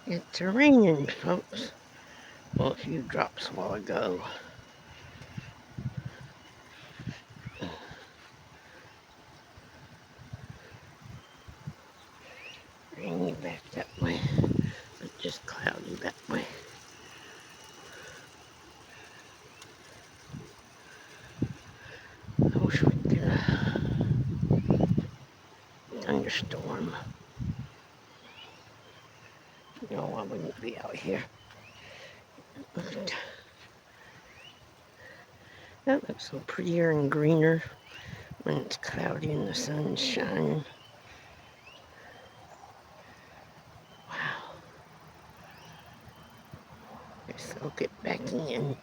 It's raining, folks. Well, a few drops a while ago. Rainy back that way, but just cloudy that way. I wish we'd get a thunderstorm. No, I wouldn't be out here. But that looks so prettier and greener when it's cloudy and the sun's shining. Wow. Guess I'll get back in.